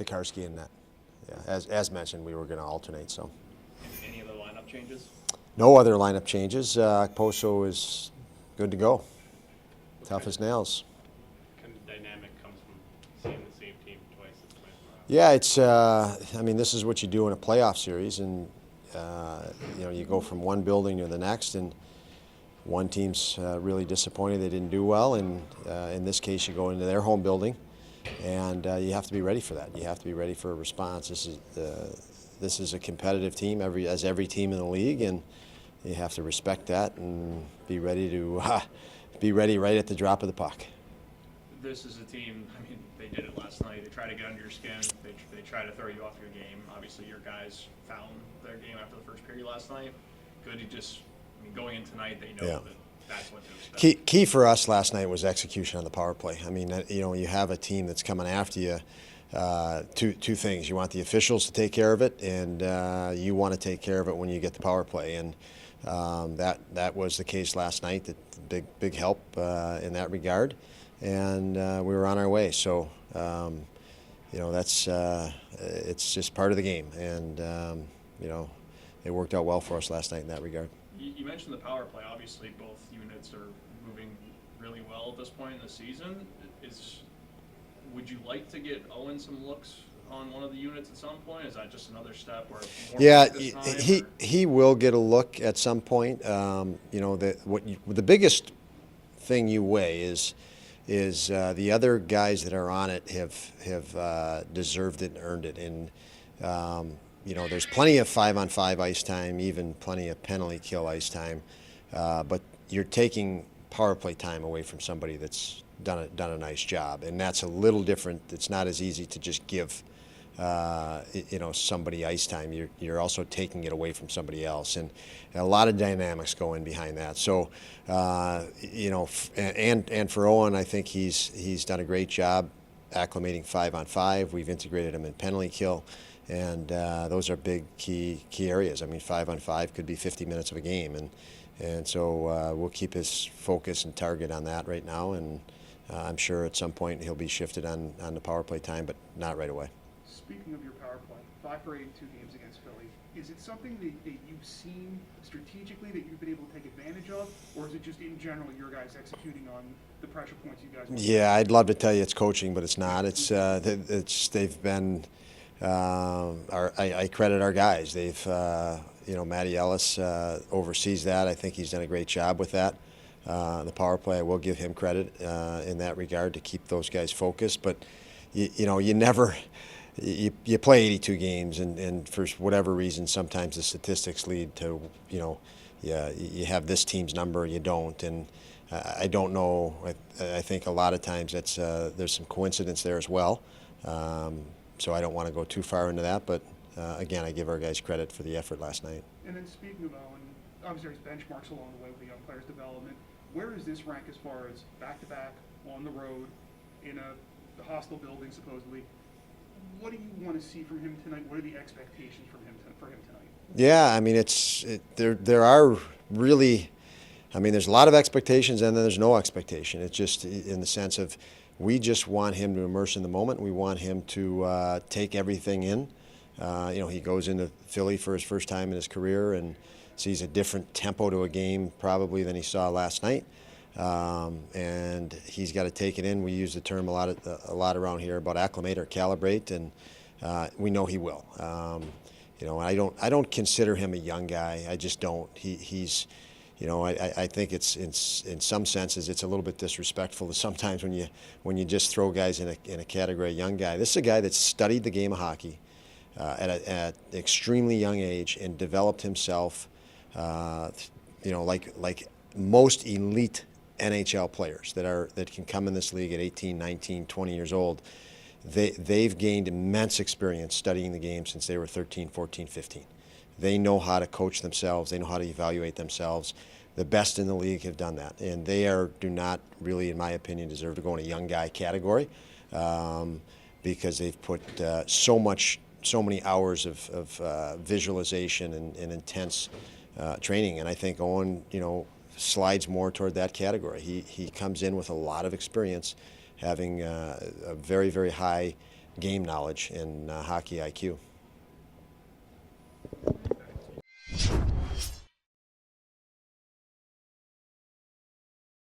Tokarski in net. Yeah, as mentioned, we were going to alternate. So. Any other lineup changes? No other lineup changes. Poso is good to go. Tough as nails. Kind of dynamic comes from seeing the same team twice this time around. Yeah, it's. I mean, this is what you do in a playoff series, and you go from one building to the next, and one team's really disappointed they didn't do well, and in this case, you go into their home building, and you have to be ready for that. You have to be ready for a response. This is a competitive team, as every team in the league, and you have to respect that and be ready to be ready right at the drop of the puck. This is a team, I mean, they did it last night. They try to get under your skin. They try to throw you off your game. Obviously, your guys found their game after the first period last night. Good to just, I mean, going in tonight, they know that that's what to expect. Key for us last night was execution on the power play. I mean, you have a team that's coming after you. Two things. You want the officials to take care of it, and you want to take care of it when you get the power play. And that was the case last night. Big help in that regard, and we were on our way. So that's it's just part of the game, and it worked out well for us last night in that regard. You mentioned the power play. Obviously, both units are moving really well at this point in the season. Would you like to get Owen some looks on one of the units at some point? Is that just another step where yeah, he will get a look at some point. The biggest thing you weigh is the other guys that are on it have deserved it and earned it. And there's plenty of 5-on-5 ice time, even plenty of penalty kill ice time, but you're taking power play time away from somebody that's done a nice job, and that's a little different. It's not as easy to just give somebody ice time. You're also taking it away from somebody else, and a lot of dynamics go in behind that. So and for Owen, I think he's done a great job acclimating 5-on-5. We've integrated him in penalty kill, and those are big key areas. I mean, 5-on-5 could be 50 minutes of a game, and so we'll keep his focus and target on that right now, and I'm sure at some point he'll be shifted on the power play time, but not right away. Speaking of your power play, 5 for 8 in 2 games against Philly, is it something that you've seen strategically that you've been able to take advantage of, or is it just in general your guys executing on the pressure points you guys want? Yeah, I'd love to tell you it's coaching, but it's not. They've been. I credit our guys. They've Matty Ellis oversees that. I think he's done a great job with that. The power play, I will give him credit in that regard to keep those guys focused. But you never. You play 82 games, and for whatever reason, sometimes the statistics lead to, you have this team's number, you don't. And I don't know. I think a lot of times there's some coincidence there as well. So I don't want to go too far into that. But again, I give our guys credit for the effort last night. And then speaking of Owen, obviously there's benchmarks along the way with the young players' development. Where does this rank as far as back-to-back, on the road, in a hostile building supposedly? What do you want to see from him tonight? What are the expectations for him tonight? Yeah, I mean, there are really, I mean, there's a lot of expectations and then there's no expectation. It's just in the sense of we just want him to immerse in the moment. We want him to take everything in. He goes into Philly for his first time in his career and sees a different tempo to a game probably than he saw last night. And he's got to take it in. We use the term a lot around here about acclimate or calibrate, and we know he will. I don't consider him a young guy. I just don't. I think it's in some senses it's a little bit disrespectful to sometimes when you just throw guys in a category of young guy. This is a guy that studied the game of hockey at an extremely young age and developed himself. Like most elite NHL players that can come in this league at 18, 19, 20 years old, they've gained immense experience studying the game since they were 13, 14, 15. They know how to coach themselves. They know how to evaluate themselves. The best in the league have done that, and they do not really, in my opinion, deserve to go in a young guy category because they've put so many hours of visualization and intense training. And I think Owen, slides more toward that category. He comes in with a lot of experience, having a very, very high game knowledge and hockey IQ.